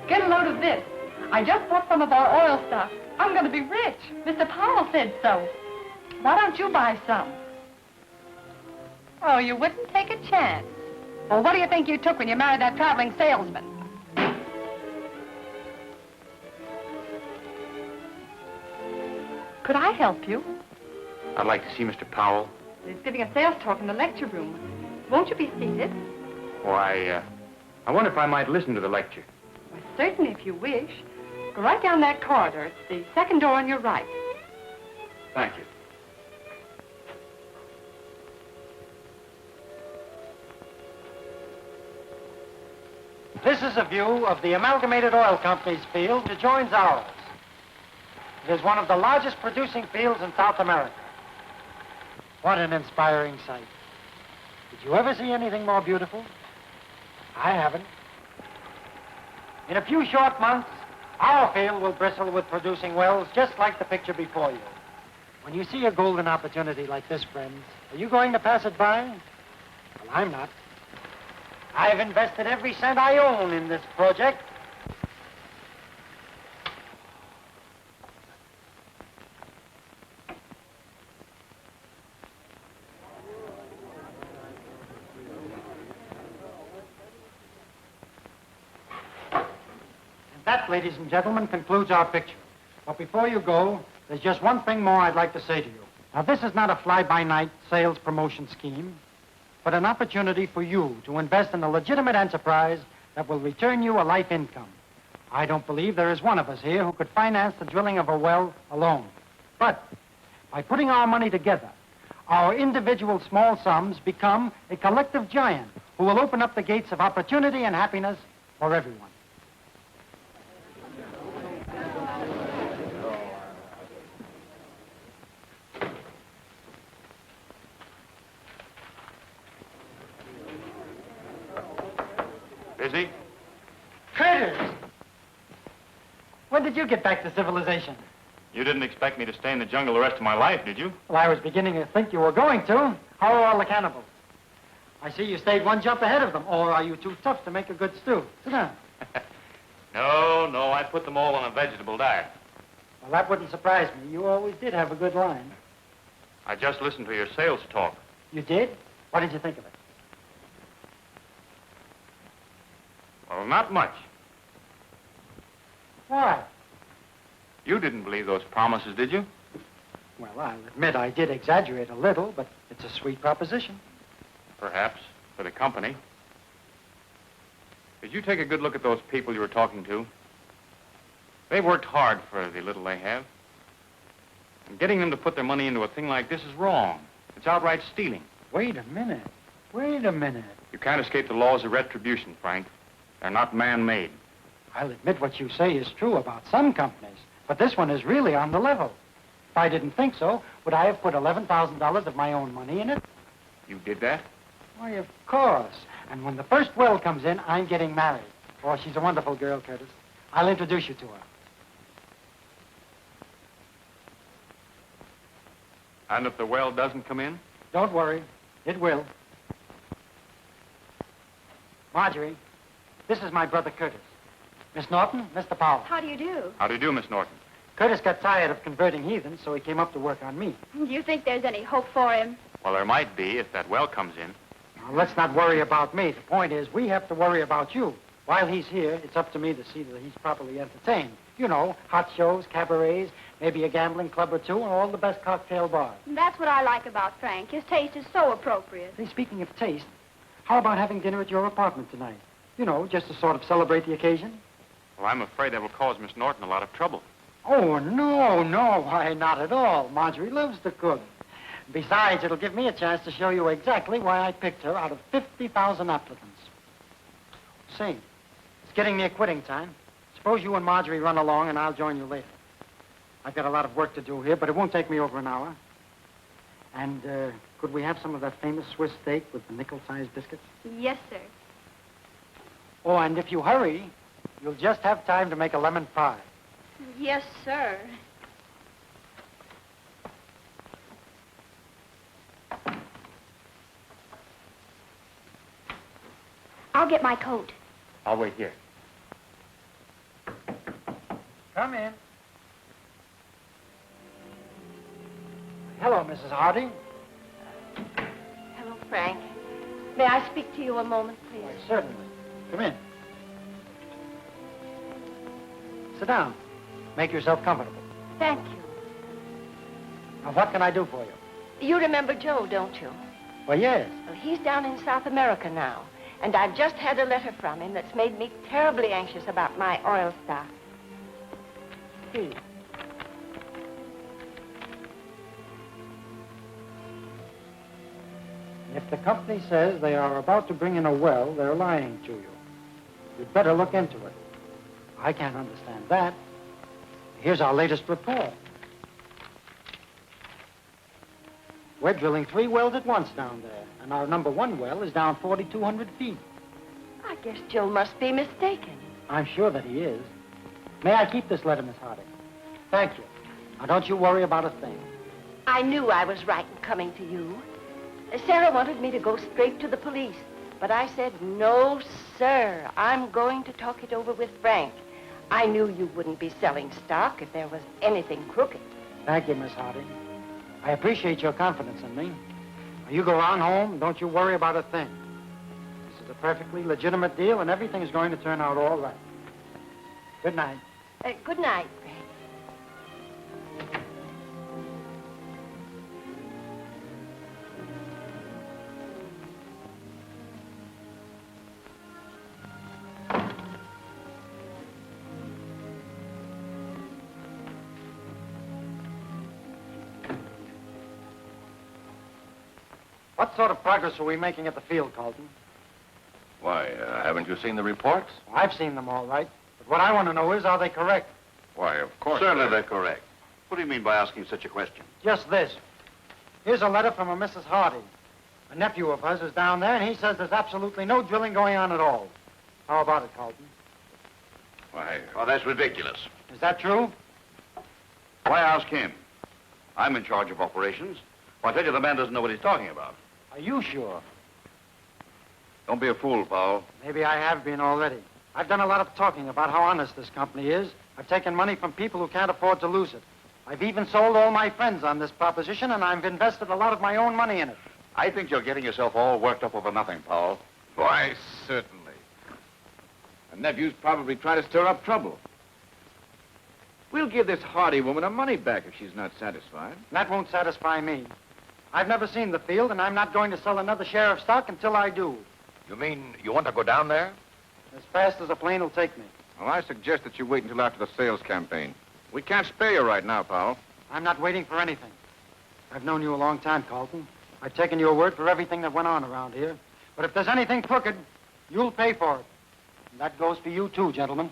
Get a load of this. I just bought some of our oil stuff. I'm going to be rich. Mr. Powell said so. Why don't you buy some? Oh, you wouldn't take a chance. Well, what do you think you took when you married that traveling salesman? Could I help you? I'd like to see Mr. Powell. He's giving a sales talk in the lecture room. Won't you be seated? Why, I wonder if I might listen to the lecture. Well, certainly, if you wish. Go right down that corridor. It's the second door on your right. Thank you. This is a view of the Amalgamated Oil Company's field that joins ours. It is one of the largest producing fields in South America. What an inspiring sight. Did you ever see anything more beautiful? I haven't. In a few short months, our field will bristle with producing wells just like the picture before you. When you see a golden opportunity like this, friends, are you going to pass it by? Well, I'm not. I've invested every cent I own in this project. That, ladies and gentlemen, concludes our picture. But before you go, there's just one thing more I'd like to say to you. Now, this is not a fly-by-night sales promotion scheme, but an opportunity for you to invest in a legitimate enterprise that will return you a life income. I don't believe there is one of us here who could finance the drilling of a well alone. But by putting our money together, our individual small sums become a collective giant who will open up the gates of opportunity and happiness for everyone. Busy? Critters! When did you get back to civilization? You didn't expect me to stay in the jungle the rest of my life, did you? Well, I was beginning to think you were going to. How are all the cannibals? I see you stayed one jump ahead of them, or are you too tough to make a good stew? Sit down. No, I put them all on a vegetable diet. Well, that wouldn't surprise me. You always did have a good line. I just listened to your sales talk. You did? What did you think of it? Well, not much. Why? You didn't believe those promises, did you? Well, I'll admit I did exaggerate a little, but it's a sweet proposition. Perhaps, for the company. Did you take a good look at those people you were talking to? They've worked hard for the little they have. And getting them to put their money into a thing like this is wrong. It's outright stealing. Wait a minute. Wait a minute. You can't escape the laws of retribution, Frank. They're not man-made. I'll admit what you say is true about some companies, but this one is really on the level. If I didn't think so, would I have put $11,000 of my own money in it? You did that? Why, of course. And when the first well comes in, I'm getting married. Oh, she's a wonderful girl, Curtis. I'll introduce you to her. And if the well doesn't come in? Don't worry. It will. Marjorie, this is my brother Curtis. Miss Norton, Mr. Powell. How do you do? How do you do, Miss Norton? Curtis got tired of converting heathens, so he came up to work on me. Do you think there's any hope for him? Well, there might be if that well comes in. Now, let's not worry about me. The point is, we have to worry about you. While he's here, it's up to me to see that he's properly entertained. You know, hot shows, cabarets, maybe a gambling club or two, and all the best cocktail bars. That's what I like about Frank. His taste is so appropriate. Hey, speaking of taste, how about having dinner at your apartment tonight? You know, just to sort of celebrate the occasion. Well, I'm afraid that will cause Miss Norton a lot of trouble. Oh, no, why, not at all. Marjorie loves to cook. Besides, it'll give me a chance to show you exactly why I picked her out of 50,000 applicants. Say, it's getting near quitting time. Suppose you and Marjorie run along and I'll join you later. I've got a lot of work to do here, but it won't take me over an hour. And, could we have some of that famous Swiss steak with the nickel-sized biscuits? Yes, sir. Oh, and if you hurry, you'll just have time to make a lemon pie. Yes, sir. I'll get my coat. I'll wait here. Come in. Hello, Mrs. Hardy. Hello, Frank. May I speak to you a moment, please? Why, certainly. Come in. Sit down. Make yourself comfortable. Thank you. Now, what can I do for you? You remember Joe, don't you? Well, yes. Well, he's down in South America now, and I've just had a letter from him that's made me terribly anxious about my oil stock. Please. If the company says they are about to bring in a well, they're lying to you. You'd better look into it. I can't understand that. Here's our latest report. We're drilling 3 wells at once down there, and our number 1 well is down 4,200 feet. I guess Joe must be mistaken. I'm sure that he is. May I keep this letter, Miss Hardy? Thank you. Now, don't you worry about a thing. I knew I was right in coming to you. Sarah wanted me to go straight to the police, but I said, no, sir. I'm going to talk it over with Frank. I knew you wouldn't be selling stock if there was anything crooked. Thank you, Miss Hardy. I appreciate your confidence in me. Now, you go on home, don't you worry about a thing. This is a perfectly legitimate deal, and everything is going to turn out all right. Good night. Good night, Frank. What sort of progress are we making at the field, Carlton? Why, haven't you seen the reports? Well, I've seen them all right, but what I want to know is, are they correct? Why, of course. Certainly they're correct. What do you mean by asking such a question? Just this. Here's a letter from a Mrs. Hardy. A nephew of hers is down there, and he says there's absolutely no drilling going on at all. How about it, Carlton? Why, Oh, that's ridiculous. Is that true? Why ask him? I'm in charge of operations. Well, I tell you, the man doesn't know what he's talking about. Are you sure? Don't be a fool, Powell. Maybe I have been already. I've done a lot of talking about how honest this company is. I've taken money from people who can't afford to lose it. I've even sold all my friends on this proposition, and I've invested a lot of my own money in it. I think you're getting yourself all worked up over nothing, Powell. why, certainly. The nephew's probably trying to stir up trouble. We'll give this Hardy woman her money back if she's not satisfied. That won't satisfy me. I've never seen the field, and I'm not going to sell another share of stock until I do. You mean you want to go down there? As fast as a plane will take me. Well, I suggest that you wait until after the sales campaign. We can't spare you right now, Powell. I'm not waiting for anything. I've known you a long time, Carlton. I've taken your word for everything that went on around here. But if there's anything crooked, you'll pay for it. And that goes for you, too, gentlemen.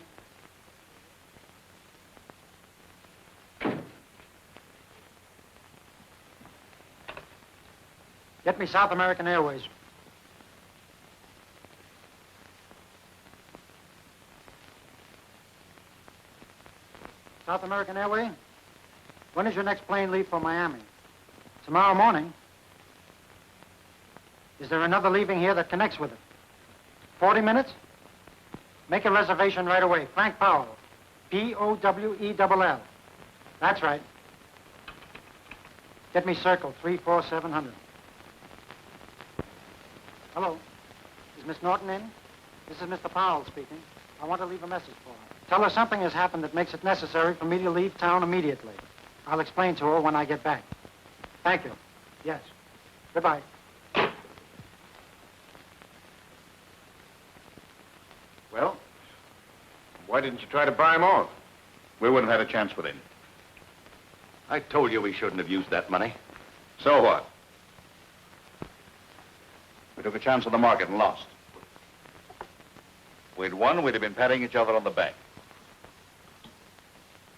Get me South American Airways. South American Airway? When does your next plane leave for Miami? Tomorrow morning. Is there another leaving here that connects with it? 40 minutes? Make a reservation right away. Frank Powell. Powell. That's right. Get me Circle 34700. Hello. Is Miss Norton in? This is Mr. Powell speaking. I want to leave a message for her. Tell her something has happened that makes it necessary for me to leave town immediately. I'll explain to her when I get back. Thank you. Yes. Goodbye. Well, why didn't you try to buy him off? We wouldn't have had a chance with him. I told you we shouldn't have used that money. So what? We took a chance on the market and lost. If we'd won, we'd have been patting each other on the back.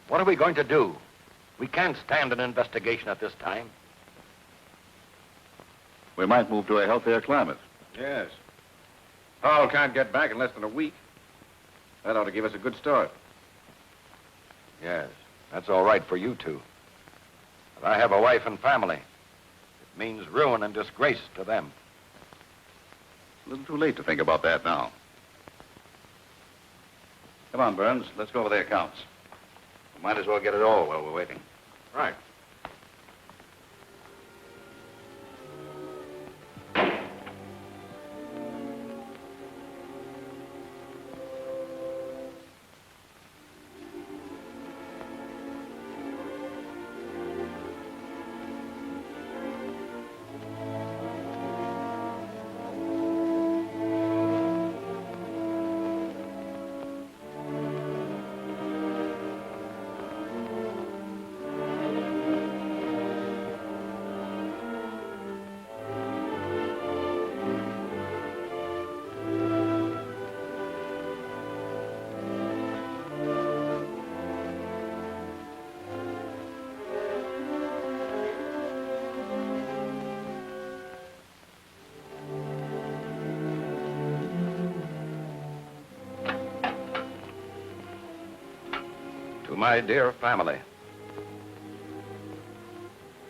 What are we going to do? We can't stand an investigation at this time. We might move to a healthier climate. Yes. Powell can't get back in less than a week. That ought to give us a good start. Yes, that's all right for you two. But I have a wife and family. It means ruin and disgrace to them. A little too late to think about that now. Come on, Burns. Let's go over the accounts. Might as well get it all while we're waiting. Right. To my dear family,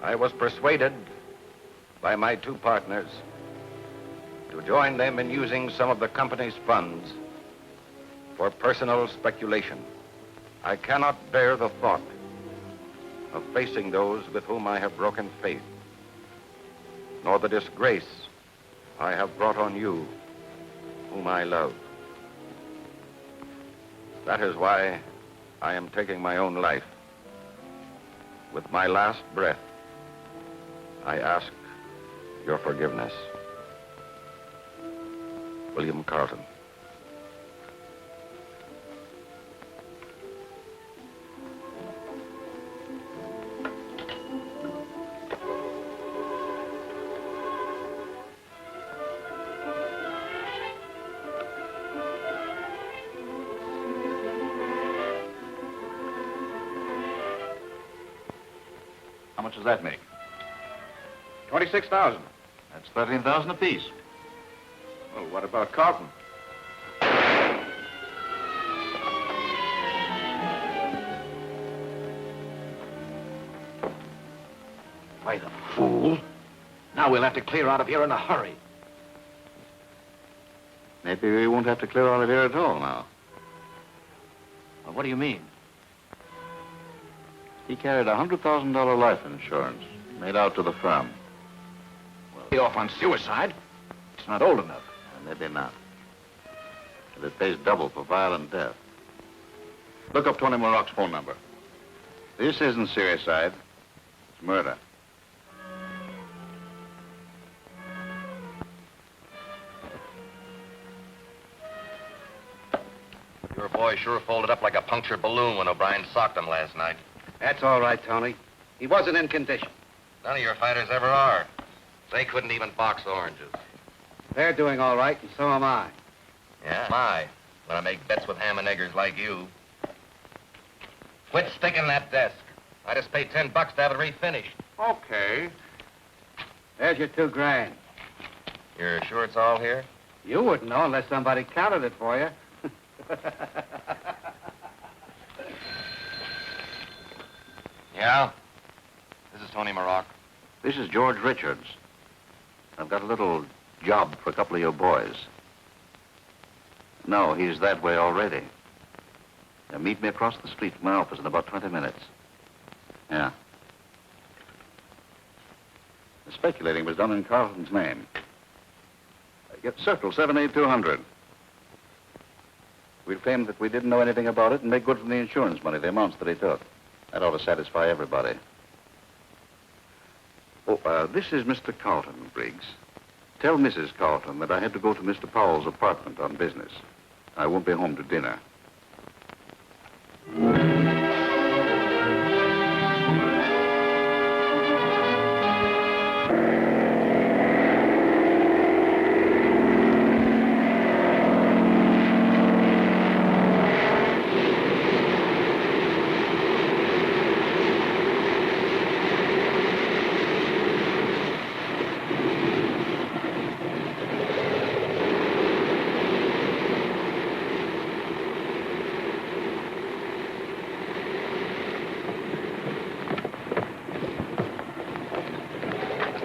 I was persuaded by my two partners to join them in using some of the company's funds for personal speculation. I cannot bear the thought of facing those with whom I have broken faith, nor the disgrace I have brought on you, whom I love. That is why I am taking my own life. With my last breath, I ask your forgiveness. William Carlton. How much does that make? 26,000. That's 13,000 apiece. Well, what about Carlton? Why, the fool. Now we'll have to clear out of here in a hurry. Maybe we won't have to clear out of here at all now. Well, what do you mean? He carried a $100,000 life insurance made out to the firm. Well, be off on suicide. It's not old enough. Maybe not. But it pays double for violent death. Look up Tony Maroc's phone number. This isn't suicide. It's murder. Your boy sure folded up like a punctured balloon when O'Brien socked him last night. That's all right, Tony. He wasn't in condition. None of your fighters ever are. They couldn't even box oranges. They're doing all right, and so am I. Yeah? My. When I make bets with ham and eggers like you. Quit sticking that desk. I just paid $10 to have it refinished. Okay. There's your $2,000. You're sure it's all here? You wouldn't know unless somebody counted it for you. Yeah? This is Tony Maroc. This is George Richards. I've got a little job for a couple of your boys. No, he's that way already. Now, meet me across the street from my office in about 20 minutes. Yeah. The speculating was done in Carlton's name. Get Circle 78200. We'll claim that we didn't know anything about it and make good from the insurance money, the amounts that he took. That ought to satisfy everybody. Oh, this is Mr. Carlton, Briggs. Tell Mrs. Carlton that I had to go to Mr. Powell's apartment on business. I won't be home to dinner.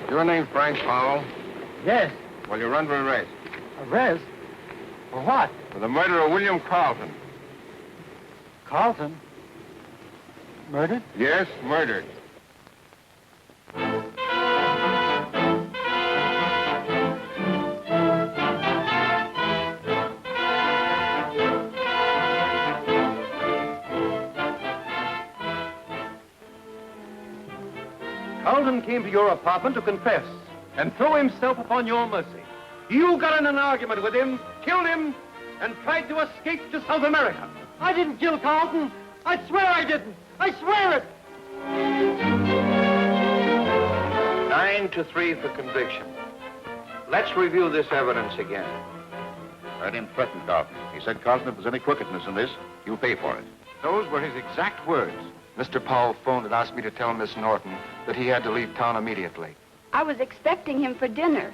Your name Frank Powell? Yes. Well, you're under arrest Arrest? For what? for the murder of William Carlton. Carlton? Murdered? Yes, murdered. Carlton came to your apartment to confess and throw himself upon your mercy. You got in an argument with him, killed him, and tried to escape to South America. I didn't kill Carlton. I swear I didn't. I swear it. 9-3 for conviction. Let's review this evidence again. Heard him threaten Carlton. He said, Carlton, if there's any crookedness in this, you'll pay for it. Those were his exact words. Mr. Powell phoned and asked me to tell Miss Norton that he had to leave town immediately. I was expecting him for dinner.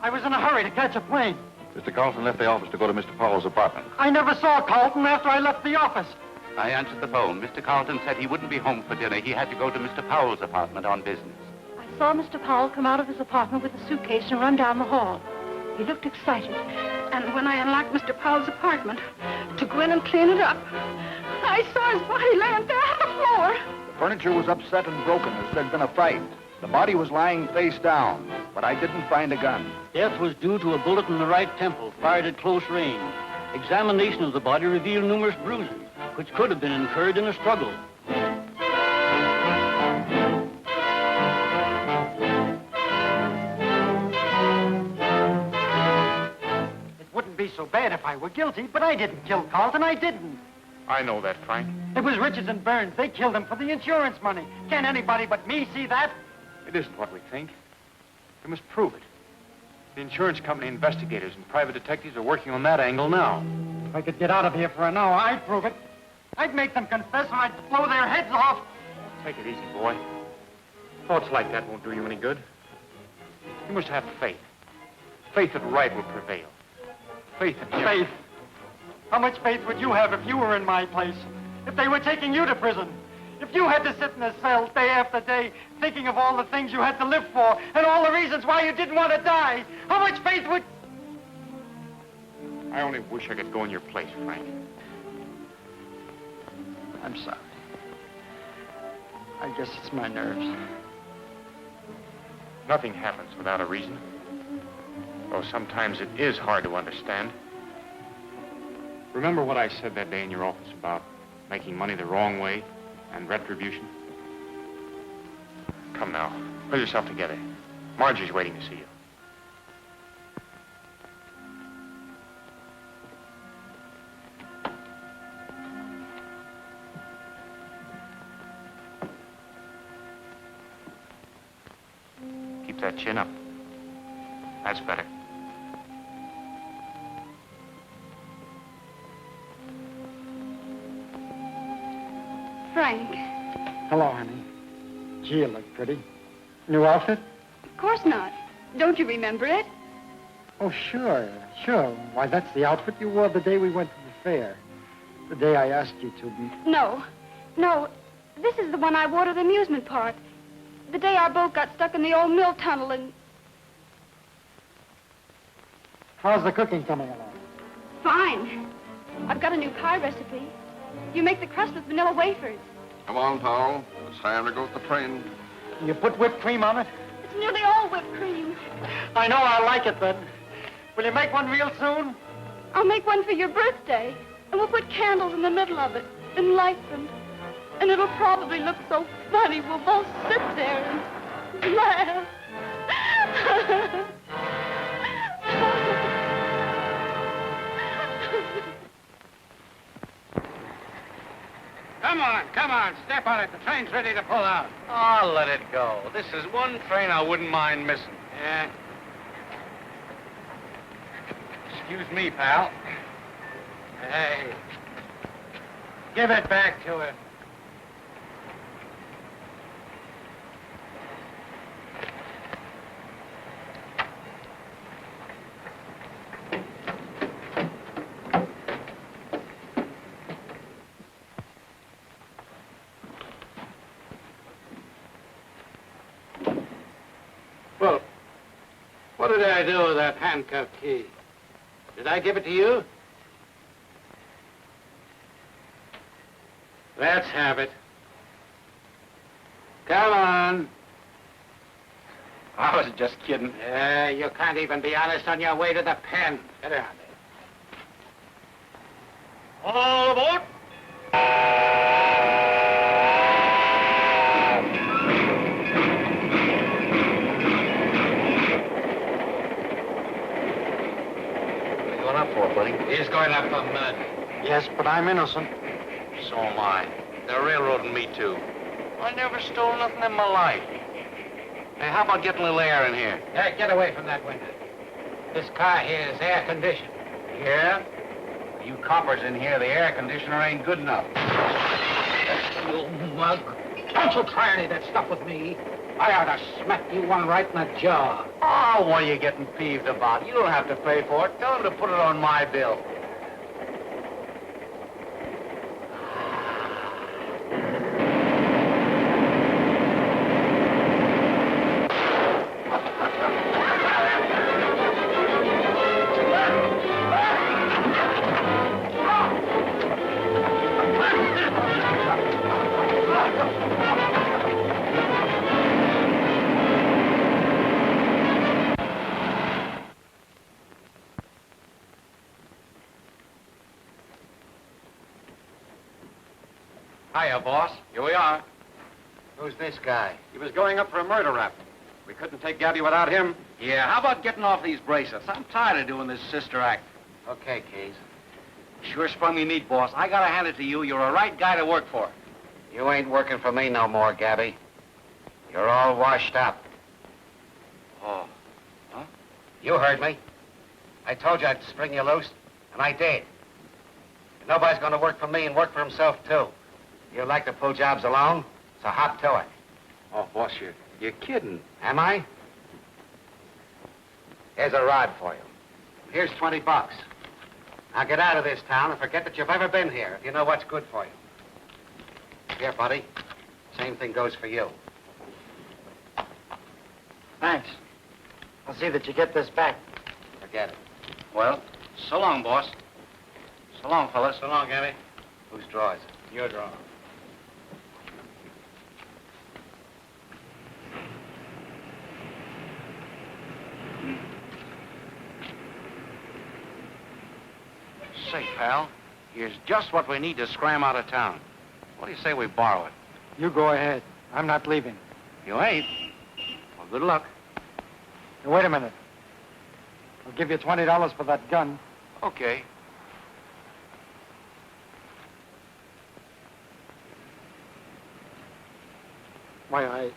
I was in a hurry to catch a plane. Mr. Carlton left the office to go to Mr. Powell's apartment. I never saw Carlton after I left the office. I answered the phone. Mr. Carlton said he wouldn't be home for dinner. He had to go to Mr. Powell's apartment on business. I saw Mr. Powell come out of his apartment with a suitcase and run down the hall. He looked excited. And when I unlocked Mr. Powell's apartment to go in and clean it up, I saw his body laying there on the floor. The furniture was upset and broken as there'd been a fight. The body was lying face down, but I didn't find a gun. Death was due to a bullet in the right temple, fired at close range. Examination of the body revealed numerous bruises, which could have been incurred in a struggle. It wouldn't be so bad if I were guilty, but I didn't kill Carlton. I didn't. I know that, Frank. It was Richards and Burns. They killed him for the insurance money. Can't anybody but me see that? It isn't what we think. We must prove it. The insurance company investigators and private detectives are working on that angle now. If I could get out of here for an hour, I'd prove it. I'd make them confess or I'd blow their heads off. Take it easy, boy. Thoughts like that won't do you any good. You must have faith. Faith that right will prevail. Faith in you. Faith? How much faith would you have if you were in my place? If they were taking you to prison? If you had to sit in a cell day after day thinking of all the things you had to live for and all the reasons why you didn't want to die, how much faith would... I only wish I could go in your place, Frank. I'm sorry. I guess it's my nerves. Nothing happens without a reason. Though sometimes it is hard to understand. Remember what I said that day in your office about making money the wrong way and retribution? Come now, pull yourself together. Margie's waiting to see you. Keep that chin up. That's better. Frank. Hello, honey. Gee, you look pretty. New outfit? Of course not. Don't you remember it? Oh, sure. Why, that's the outfit you wore the day we went to the fair. The day I asked you to be... No. This is the one I wore to the amusement park. The day our boat got stuck in the old mill tunnel and... How's the cooking coming along? Fine. I've got a new pie recipe. You make the crust with vanilla wafers. Come on, Powell. It's time to go to the train. You put whipped cream on it? It's nearly all whipped cream. I know I like it, then. Will you make one real soon? I'll make one for your birthday, and we'll put candles in the middle of it and light them. And it'll probably look so funny we'll both sit there and laugh. Come on, step on it. The train's ready to pull out. Oh, let it go. This is one train I wouldn't mind missing. Yeah. Excuse me, pal. Hey. Give it back to her. Well, what did I do with that handcuff key? Did I give it to you? Let's have it. Come on. I was just kidding. You can't even be honest on your way to the pen. Get around there. All aboard. What are you going up for, buddy? He's going up for mud. Yes, but I'm innocent. So am I. They're railroading me, too. I never stole nothing in my life. Hey, how about getting a little air in here? Hey, get away from that window. This car here is air conditioned. Yeah? You coppers in here, the air conditioner ain't good enough. You mug. Don't you try any of that stuff with me. I ought to smack you one right in the jaw. Oh, what are you getting peeved about? You don't have to pay for it. Tell them to put it on my bill. Hiya, boss. Here we are. Who's this guy? He was going up for a murder rap. We couldn't take Gabby without him. Yeah, how about getting off these bracelets? I'm tired of doing this sister act. Okay, Keys. Sure sprung me neat, boss. I gotta hand it to you. You're a right guy to work for. You ain't working for me no more, Gabby. You're all washed up. Oh. Huh? You heard me. I told you I'd spring you loose, and I did. And nobody's gonna work for me and work for himself, too. You like to pull jobs alone, so hop to it. Oh, boss, you're kidding. Am I? Here's a rod for you. Here's 20 bucks. Now get out of this town and forget that you've ever been here, if you know what's good for you. Here, buddy. Same thing goes for you. Thanks. I'll see that you get this back. Forget it. Well, so long, boss. So long, fellas. So long, Gabby. Whose draw is it? Your draw. Say, pal, here's just what we need to scram out of town. What do you say we borrow it? You go ahead. I'm not leaving. You ain't? Well, good luck. Now, wait a minute. I'll give you $20 for that gun. Okay. Why,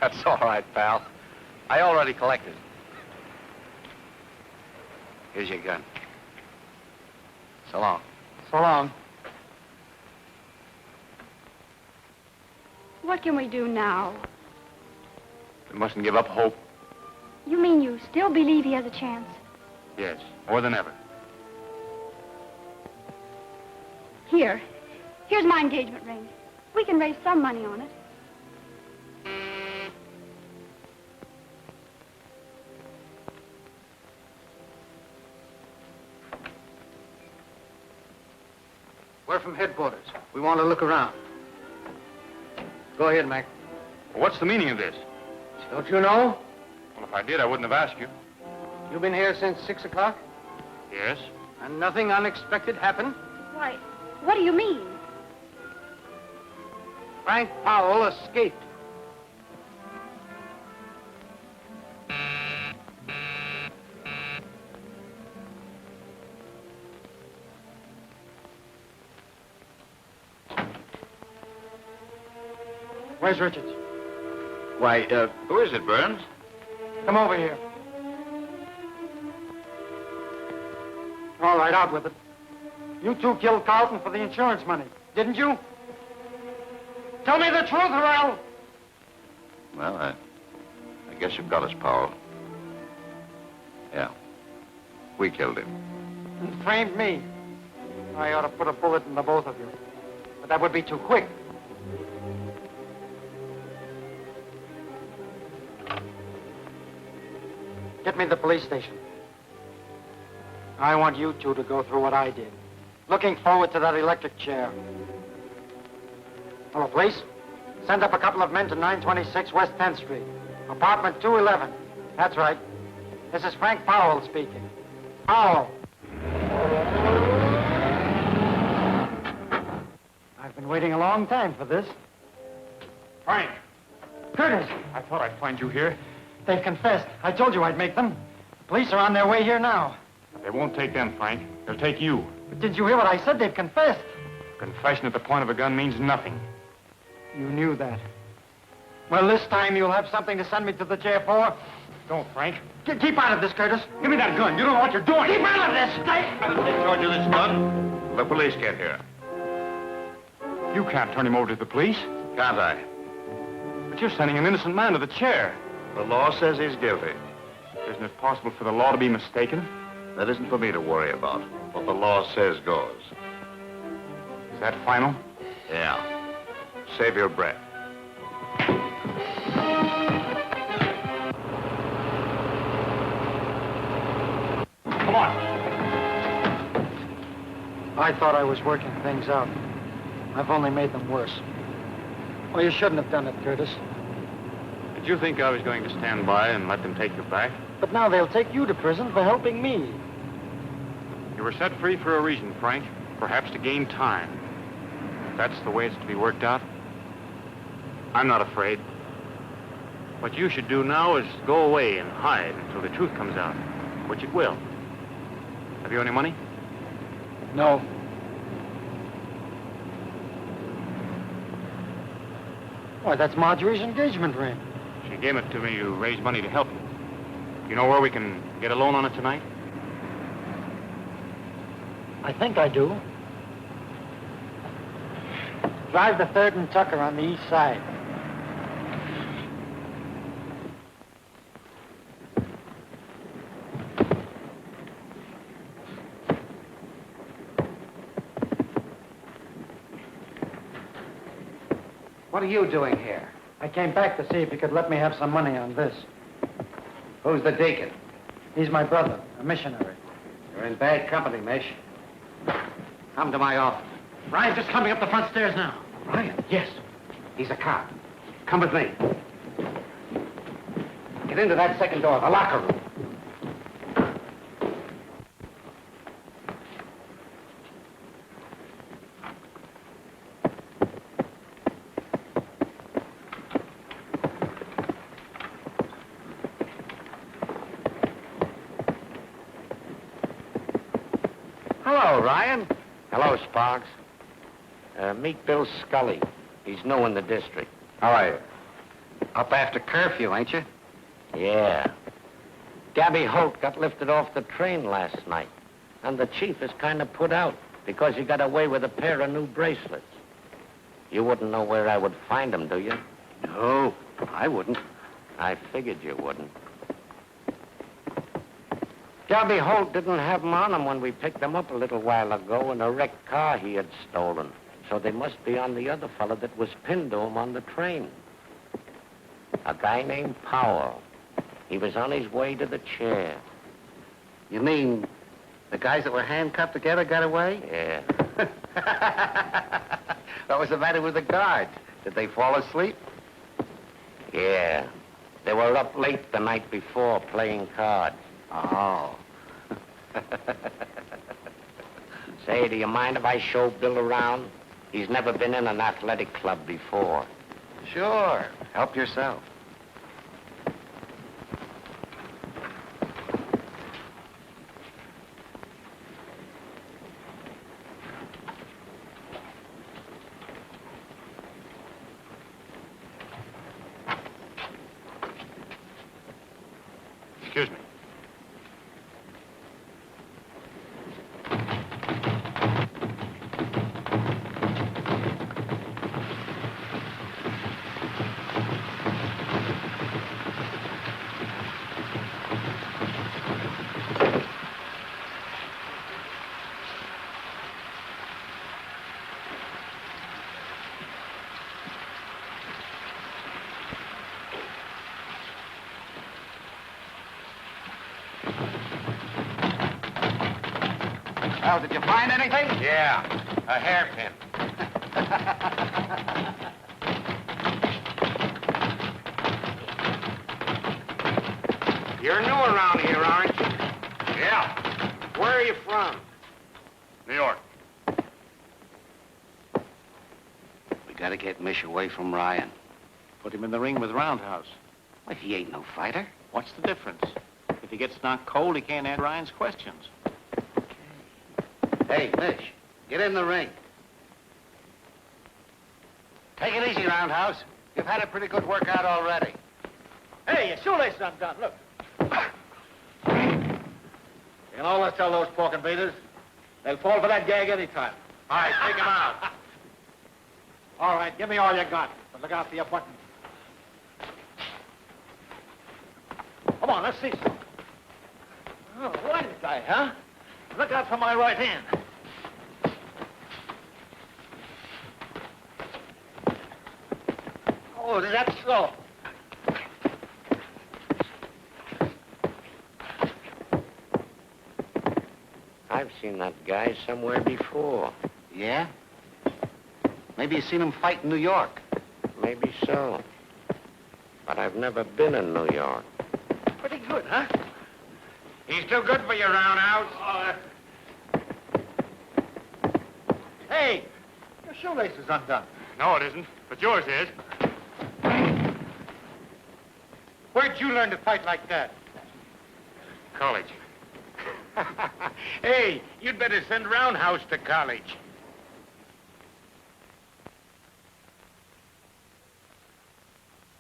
That's all right, pal. I already collected. Here's your gun. So long. So long. What can we do now? We mustn't give up hope. You mean you still believe he has a chance? Yes, more than ever. Here's my engagement ring. We can raise some money on it. We're from headquarters. We want to look around. Go ahead, Mac. What's the meaning of this? Don't you know? Well, if I did, I wouldn't have asked you. You've been here since 6 o'clock? Yes? And nothing unexpected happened? Why, what do you mean? Frank Powell escaped. Where's Richards? Why, who is it, Burns? Come over here. All right, out with it. You two killed Carlton for the insurance money, didn't you? Tell me the truth, or I'll... Well, I guess you've got us, Powell. Yeah. We killed him. And framed me. I ought to put a bullet in the both of you. But that would be too quick. Get me to the police station. I want you two to go through what I did. Looking forward to that electric chair. Hello, police? Send up a couple of men to 926 West 10th Street. Apartment 211. That's right. This is Frank Powell speaking. Powell. I've been waiting a long time for this. Frank! Curtis! I thought I'd find you here. They've confessed. I told you I'd make them. The police are on their way here now. They won't take them, Frank. They'll take you. But did you hear what I said? They've confessed. Confession at the point of a gun means nothing. You knew that. Well, this time you'll have something to send me to the jail for. Don't, Frank. Keep out of this, Curtis. Give me that gun. You don't know what you're doing. Keep out of this! They charge you this gun? The police get here. You can't turn him over to the police. Can't I? But you're sending an innocent man to the chair. The law says he's guilty. Isn't it possible for the law to be mistaken? That isn't for me to worry about. What the law says goes. Is that final? Yeah. Save your breath. Come on. I thought I was working things out. I've only made them worse. Well, you shouldn't have done it, Curtis. Did you think I was going to stand by and let them take you back? But now they'll take you to prison for helping me. You were set free for a reason, Frank. Perhaps to gain time. If that's the way it's to be worked out, I'm not afraid. What you should do now is go away and hide until the truth comes out, which it will. Have you any money? No. Why, that's Marjorie's engagement ring. She gave it to me to raise money to help you. You know where we can get a loan on it tonight? I think I do. Drive the 3rd and Tucker on the east side. What are you doing here? I came back to see if you could let me have some money on this. Who's the deacon? He's my brother, a missionary. You're in bad company, Mish. Come to my office. Ryan's just coming up the front stairs now. Ryan? Yes. He's a cop. Come with me. Get into that second door, the locker room. Hello, Ryan. Hello, Sparks. Meet Bill Scully. He's new in the district. How are you? Up after curfew, ain't you? Yeah. Gabby Holt got lifted off the train last night. And the chief is kind of put out because he got away with a pair of new bracelets. You wouldn't know where I would find them, do you? No, I wouldn't. I figured you wouldn't. Gabby Holt didn't have them on him when we picked them up a little while ago in a wrecked car he had stolen. So they must be on the other fella that was pinned to him on the train. A guy named Powell. He was on his way to the chair. You mean the guys that were handcuffed together got away? Yeah. What was the matter with the guards? Did they fall asleep? Yeah. They were up late the night before playing cards. Oh. Say, do you mind if I show Bill around? He's never been in an athletic club before. Sure. Help yourself. Excuse me. Well, did you find anything? Yeah, a hairpin. Gotta get Mish away from Ryan. Put him in the ring with Roundhouse. Well, he ain't no fighter. What's the difference? If he gets knocked cold, he can't answer Ryan's questions. Hey, Mish, get in the ring. Take it easy, Roundhouse. You've had a pretty good workout already. Hey, your shoelaces undone, look. You can always tell those pork and beaters. They'll fall for that gag any time. All right, take him out. All right, give me all you got, but look out for your buttons. Come on, let's see. Oh, what is that, huh? Look out for my right hand. Oh, is that so? I've seen that guy somewhere before. Yeah? Maybe you've seen him fight in New York. Maybe so. But I've never been in New York. Pretty good, huh? He's too good for you, Roundhouse. Hey, your shoelace is undone. No, it isn't, but yours is. Where'd you learn to fight like that? College. Hey, you'd better send Roundhouse to college.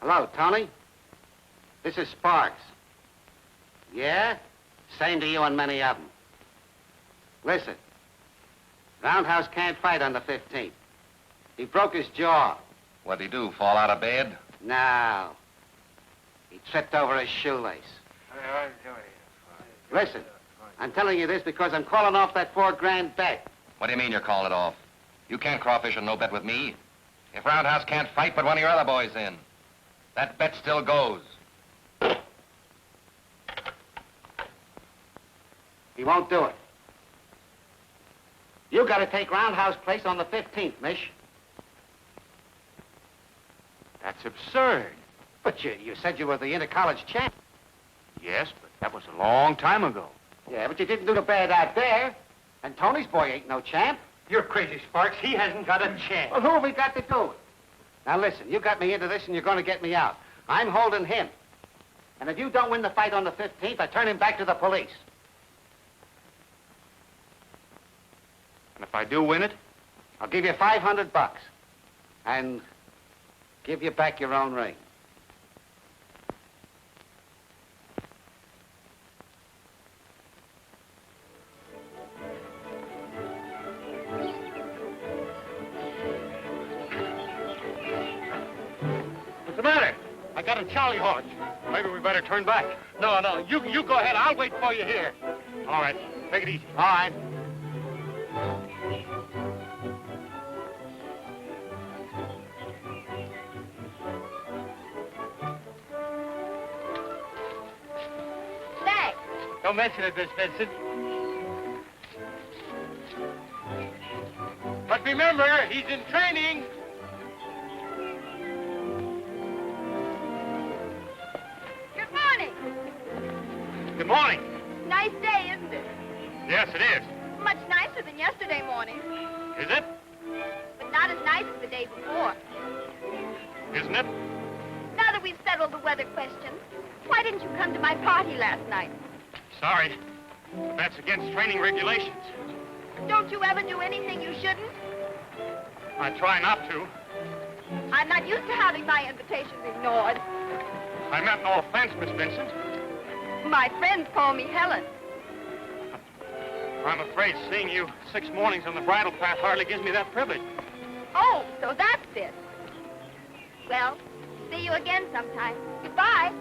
Hello, Tony. This is Sparks. Yeah? Same to you and many of them. Listen, Roundhouse can't fight on the 15th. He broke his jaw. What'd he do, fall out of bed? No. He tripped over his shoelace. Listen, I'm telling you this because I'm calling off that $4,000 bet. What do you mean you're calling it off? You can't crawfish on no bet with me. If Roundhouse can't fight, put one of your other boys in. That bet still goes. He won't do it. You got to take Roundhouse place on the 15th, Mish. That's absurd. But you said you were the inter-college champ. Yes, but that was a long time ago. Yeah, but you didn't do the bad out there. And Tony's boy ain't no champ. You're crazy, Sparks. He hasn't got a chance. Well, who have we got to do it? Now, listen, you got me into this and you're going to get me out. I'm holding him. And if you don't win the fight on the 15th, I turn him back to the police. And if I do win it? I'll give you $500. And give you back your own ring. What's the matter? I got a Charlie horse. Maybe we better turn back. No, you go ahead. I'll wait for you here. All right, take it easy. All right. Thanks. Don't mention it, Miss Vincent. But remember, he's in training. Good morning. Good morning. Nice day, isn't it? Yes, it is. Much nicer than yesterday morning, Is it? but not as nice as the day before. Isn't it? Now that we've settled the weather question, why didn't you come to my party last night? Sorry, but that's against training regulations. Don't you ever do anything you shouldn't? I try not to. I'm not used to having my invitations ignored. I meant no offense, Miss Vincent. My friends call me Helen. I'm afraid seeing you 6 mornings on the bridle path hardly gives me that privilege. Oh, so that's it. Well, see you again sometime. Goodbye.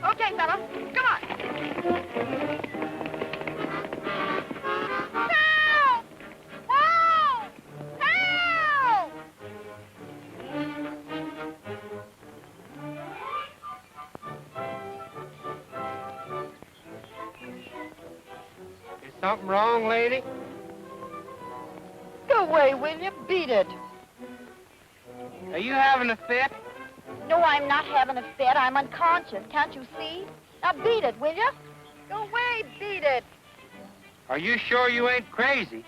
Okay, fella, come on. Help! Whoa! Help! Is something wrong, lady? Go away, will you? Beat it. Are you having a fit? No, I'm not having a fit. I'm unconscious. Can't you see? Now beat it, will you? Go away, beat it. Are you sure you ain't crazy?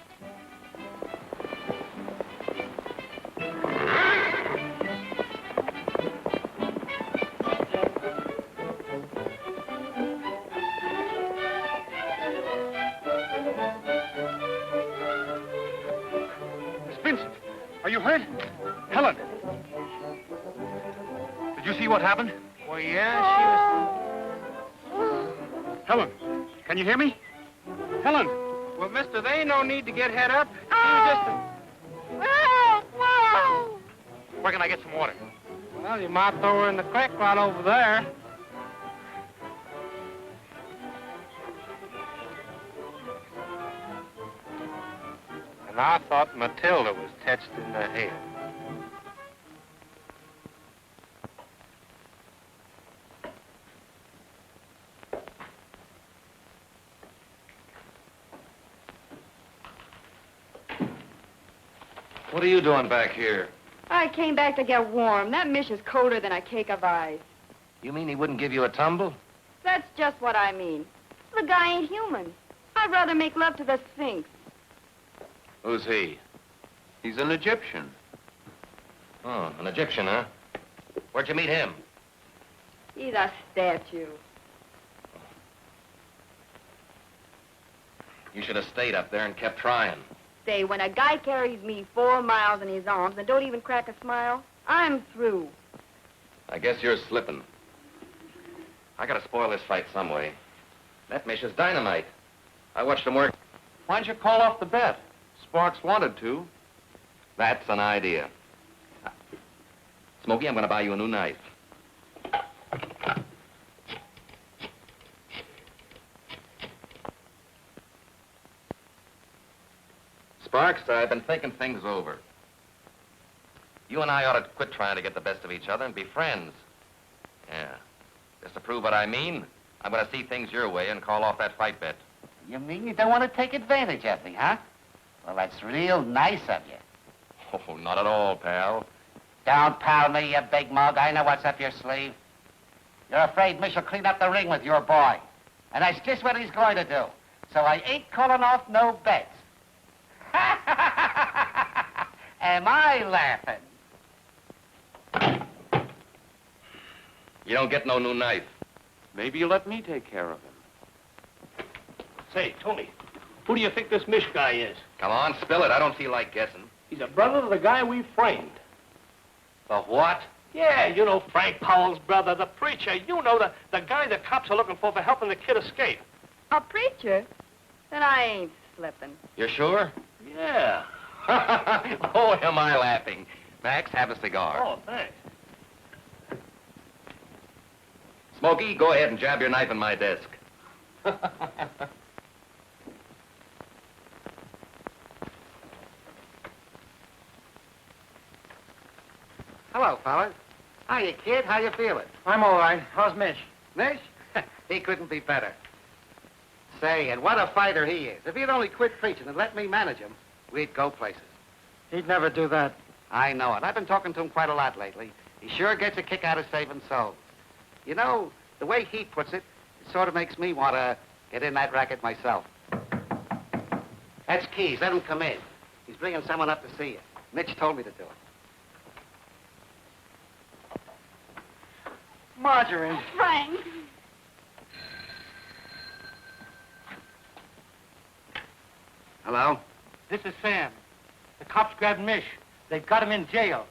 Miss Vincent, are you hurt? Helen! Did you see what happened? Well, yeah, Helen, can you hear me? Helen! Well, mister, there ain't no need to get head up. Whoa! Where can I get some water? Well, you might throw her in the creek right over there. And I thought Matilda was touched in the head. What are you doing back here? I came back to get warm. That mish is colder than a cake of ice. You mean he wouldn't give you a tumble? That's just what I mean. The guy ain't human. I'd rather make love to the Sphinx. Who's he? He's an Egyptian. Oh, an Egyptian, huh? Where'd you meet him? He's a statue. You should have stayed up there and kept trying. Say, when a guy carries me 4 miles in his arms and don't even crack a smile, I'm through. I guess you're slipping. I gotta spoil this fight some way. That mish is dynamite. I watched him work. Why'd you call off the bet? Sparks wanted to. That's an idea. Smokey, I'm gonna buy you a new knife. Sparks, I've been thinking things over. You and I ought to quit trying to get the best of each other and be friends. Yeah. Just to prove what I mean, I'm going to see things your way and call off that fight bet. You mean you don't want to take advantage of me, huh? Well, that's real nice of you. Oh, not at all, pal. Don't pal me, you big mug. I know what's up your sleeve. You're afraid Mish will clean up the ring with your boy. And that's just what he's going to do. So I ain't calling off no bets. Am I laughing? You don't get no new knife. Maybe you let me take care of him. Say, Tony, who do you think this Mish guy is? Come on, spill it. I don't feel like guessing. He's a brother of the guy we framed. The what? Yeah, you know Frank Powell's brother, the preacher. You know, the guy the cops are looking for helping the kid escape. A preacher? Then I ain't slipping. You're sure? Yeah. Oh, am I laughing? Max, have a cigar. Oh, thanks. Smokey, go ahead and jab your knife in my desk. Hello, fellas. Hiya, kid. How you feeling? I'm all right. How's Mish? Mish? He couldn't be better. Say, and what a fighter he is. If he'd only quit preaching and let me manage him, we'd go places. He'd never do that. I know it. I've been talking to him quite a lot lately. He sure gets a kick out of saving souls. You know, the way he puts it, it sort of makes me want to get in that racket myself. That's Keys. Let him come in. He's bringing someone up to see you. Mitch told me to do it. Marjorie. Frank. Hello? This is Sam. The cops grabbed Mish. They've got him in jail.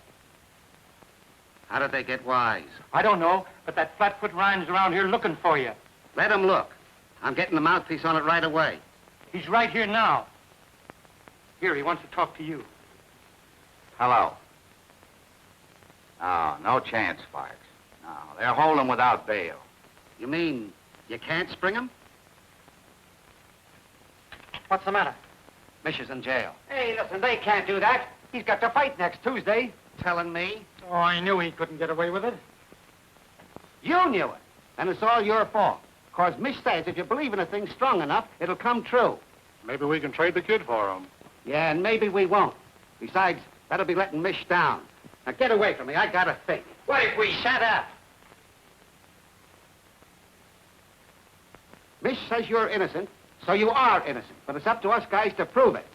How did they get wise? I don't know, but that flatfoot Ryan's around here looking for you. Let him look. I'm getting the mouthpiece on it right away. He's right here now. Here, he wants to talk to you. Hello. Oh, no chance, Sparks. No, they're holding without bail. You mean you can't spring him? What's the matter? Mish is in jail. Hey, listen, they can't do that. He's got to fight next Tuesday. Telling me? Oh, I knew he couldn't get away with it. You knew it. And it's all your fault. Because Mish says if you believe in a thing strong enough, it'll come true. Maybe we can trade the kid for him. Yeah, and maybe we won't. Besides, that'll be letting Mish down. Now get away from me. I gotta think. What if we... Shut up. Mish says you're innocent, so you are innocent. But it's up to us guys to prove it.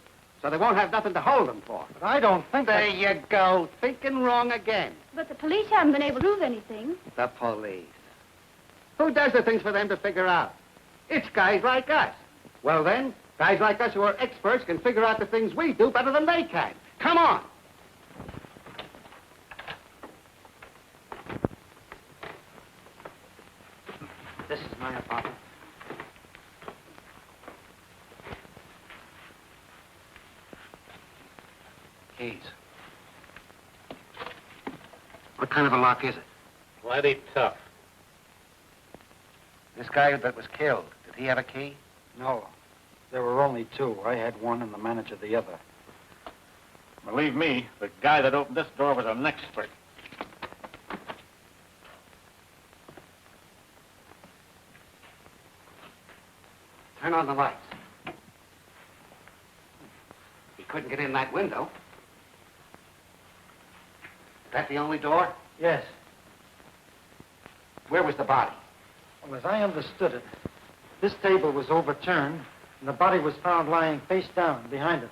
So they won't have nothing to hold them for. But I don't think There you go, thinking wrong again. But the police haven't been able to prove anything. The police. Who does the things for them to figure out? It's guys like us. Well then, guys like us who are experts can figure out the things we do better than they can. Come on. This is my apartment. Keys. What kind of a lock is it? Plenty tough. This guy that was killed, did he have a key? No. There were only two. I had one and the manager the other. Believe me, the guy that opened this door was an expert. Turn on the lights. He couldn't get in that window. Is that the only door? Yes. Where was the body? Well, as I understood it, this table was overturned, and the body was found lying face down behind it.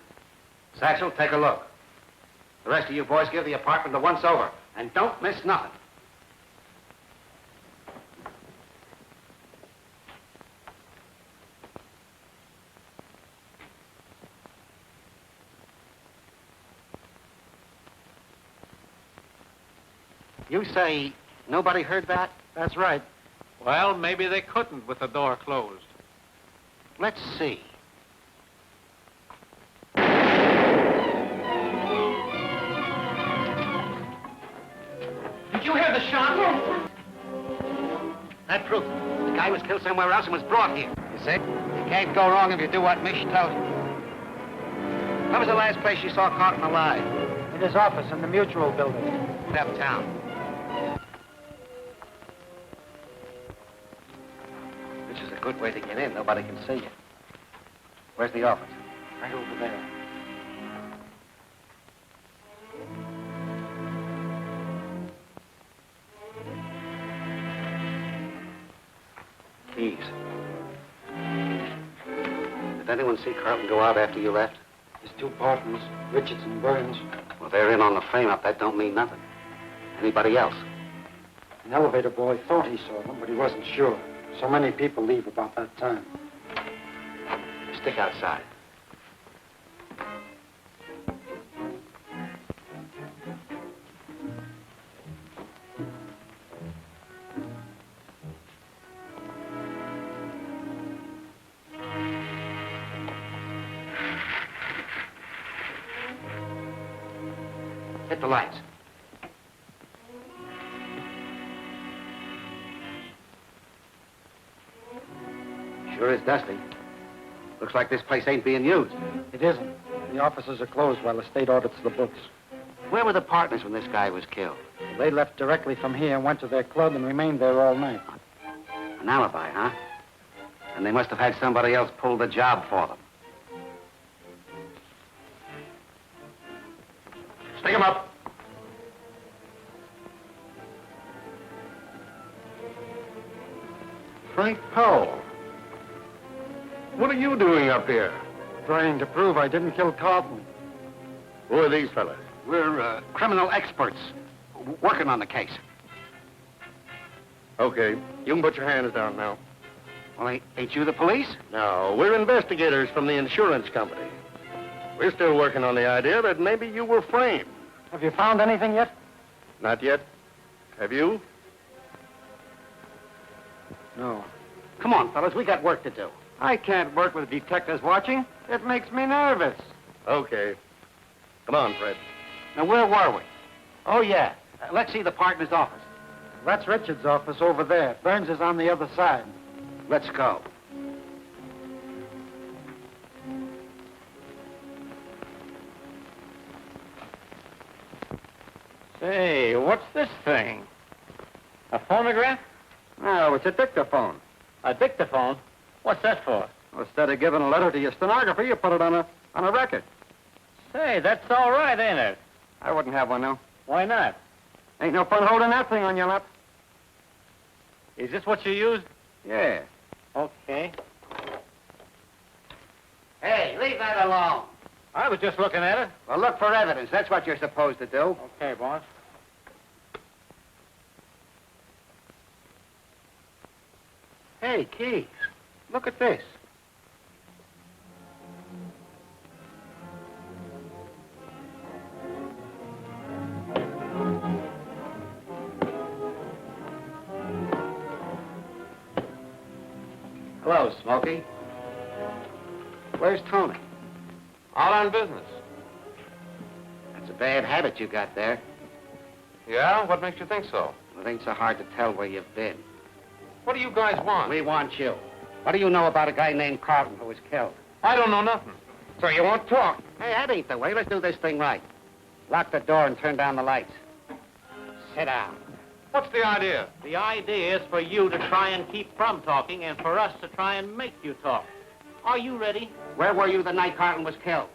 Satchel, take a look. The rest of you boys give the apartment a once-over, and don't miss nothing. You say nobody heard that? That's right. Well, maybe they couldn't with the door closed. Let's see. Did you hear the shot? Yes. That proves it. The guy was killed somewhere else and was brought here. You see? You can't go wrong if you do what Mish tells you. When was the last place you saw Carlton alive? In his office in the Mutual building. Uptown. Which is a good way to get in. Nobody can see you. Where's the office? Right over there. Keys. Did anyone see Carlton go out after you left? His two partners, Richards and Burns. Well, they're in on the frame-up. That don't mean nothing. Anybody else? An elevator boy thought he saw them, but he wasn't sure. So many people leave about that time. Stick outside. Hit the lights. Sure is dusty. Looks like this place ain't being used. It isn't. The offices are closed while the state audits the books. Where were the partners when this guy was killed? They left directly from here and went to their club and remained there all night. An alibi, huh? And they must have had somebody else pull the job for them. Stick him up. Frank Powell. What are you doing up here? Trying to prove I didn't kill Carlton. Who are these fellas? We're criminal experts working on the case. Okay, you can put your hands down now. Well, ain't you the police? No, we're investigators from the insurance company. We're still working on the idea that maybe you were framed. Have you found anything yet? Not yet. Have you? No. Come on, fellas, we got work to do. I can't work with detectives watching. It makes me nervous. Okay. Come on, Fred. Now, where were we? Oh, yeah. Let's see the partner's office. That's Richards' office over there. Burns is on the other side. Let's go. Say, what's this thing? A phonograph? No, it's a dictaphone. A dictaphone? What's that for? Well, instead of giving a letter to your stenographer, you put it on a record. Say, that's all right, ain't it? I wouldn't have one, no. Why not? Ain't no fun holding that thing on your lap. Is this what you used? Yeah. Okay. was just looking at it. Well, look for evidence. That's what you're supposed to do. Okay, boss. Hey, Keith, look at this. Hello, Smokey. Where's Tony? Out on business. That's a bad habit you got there. Yeah? What makes you think so? It ain't so hard to tell where you've been. What do you guys want? We want you. What do you know about a guy named Carlton who was killed? I don't know nothing. So you won't talk? Hey, that ain't the way. Let's do this thing right. Lock the door and turn down the lights. Sit down. What's the idea? The idea is for you to try and keep from talking and for us to try and make you talk. Are you ready? Where were you the night Carlton was killed?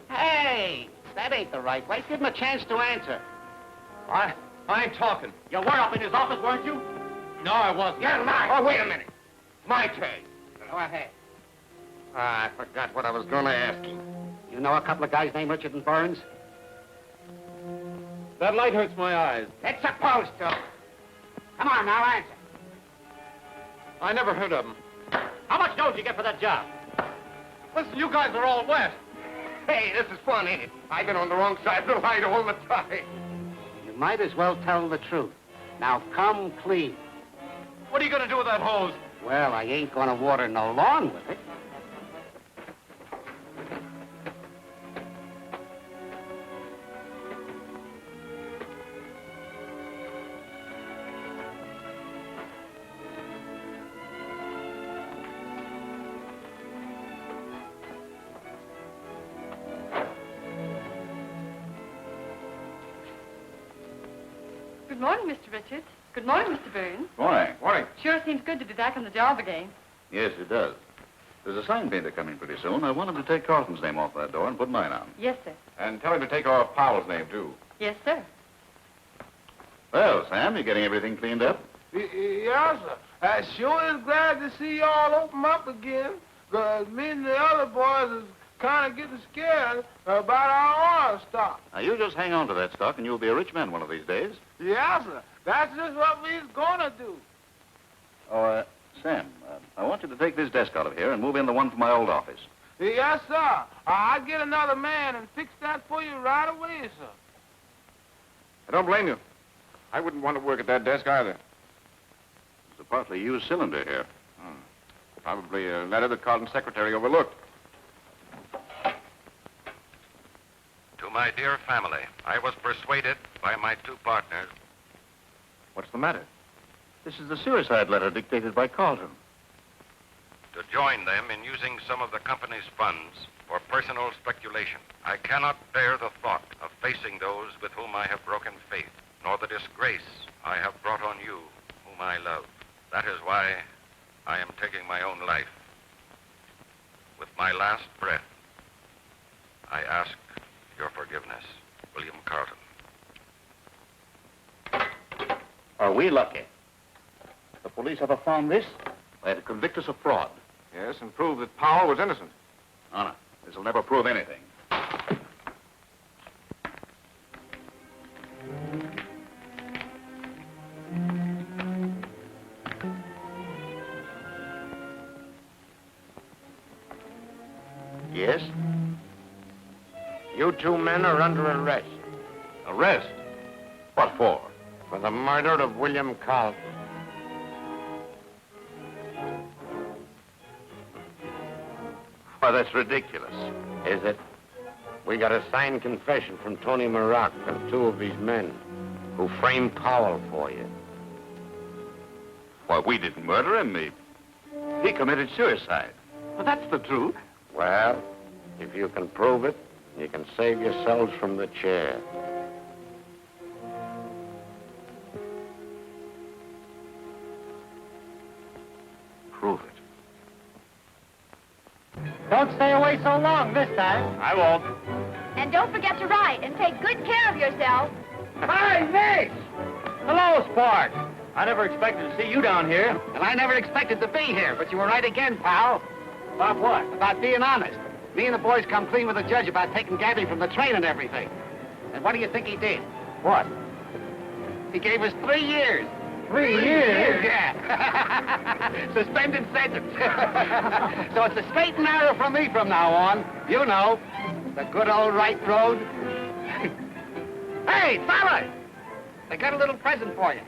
Hey, that ain't the right way. Give him a chance to answer. I ain't talking. You were up in his office, weren't you? No, I wasn't. You're lying. Oh, wait a minute. My turn. Go ahead. I forgot what I was going to ask him. You know a couple of guys named Richard and Burns? That light hurts my eyes. It's supposed to. Come on, now, answer. I never heard of them. How much dough did you get for that job? Listen, you guys are all wet. Hey, this is fun, ain't it? I've been on the wrong side of the light all the time. You might as well tell the truth. Now, come clean. What are you going to do with that hose? Well, I ain't going to water no lawn with it. Good morning, Mr. Richards. Good morning, Mr. Burns. Morning. Morning. Sure seems good to be back on the job again. Yes, it does. There's a sign painter coming pretty soon. I want him to take Carlton's name off that door and put mine on. Yes, sir. And tell him to take off Powell's name, too. Yes, sir. Well, Sam, you getting everything cleaned up? Yes, sir. I sure is glad to see y'all open up again. Because me and the other boys is kind of getting scared about our oil stock. Now, you just hang on to that stock and you'll be a rich man one of these days. Yes, sir. That's just what we's gonna do. Oh, Sam, I want you to take this desk out of here and move in the one from my old office. Yes, sir. I'll get another man and fix that for you right away, sir. I don't blame you. I wouldn't want to work at that desk either. There's a partly used cylinder here. Probably a letter that Carlton's secretary overlooked. To my dear family, I was persuaded by my two partners. What's the matter? This is the suicide letter dictated by Carlton. To join them in using some of the company's funds for personal speculation. I cannot bear the thought of facing those with whom I have broken faith, nor the disgrace I have brought on you, whom I love. That is why I am taking my own life. With my last breath, I ask your forgiveness, William Carlton. Are we lucky? The police ever found this? They had to convict us of fraud. Yes, and prove that Powell was innocent. No, this will never prove anything. Yes? You two men are under arrest. Arrest? What for? For the murder of William Carlton. Why, that's ridiculous. Is it? We got a signed confession from Tony Maroc of two of his men who framed Powell for you. Why, we didn't murder him. He committed suicide. Well, that's the truth. Well, if you can prove it, you can save yourselves from the chair. Prove it. Don't stay away so long this time. I won't. And don't forget to write and take good care of yourself. Hi, Nick! Hello, Sparks. I never expected to see you down here. And I never expected to be here, but you were right again, pal. About what? About being honest. Me and the boys come clean with the judge about taking Gabby from the train and everything. And what do you think he did? What? He gave us 3 years. 3 years? Yeah. Suspended sentence. So it's a straight and narrow from me from now on. You know, the good old right road. Hey, fella! I got a little present for you.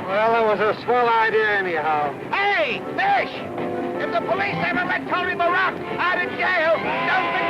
Well, it was a swell idea anyhow. Hey, Fish! If the police ever let Tony Maroc out of jail, don't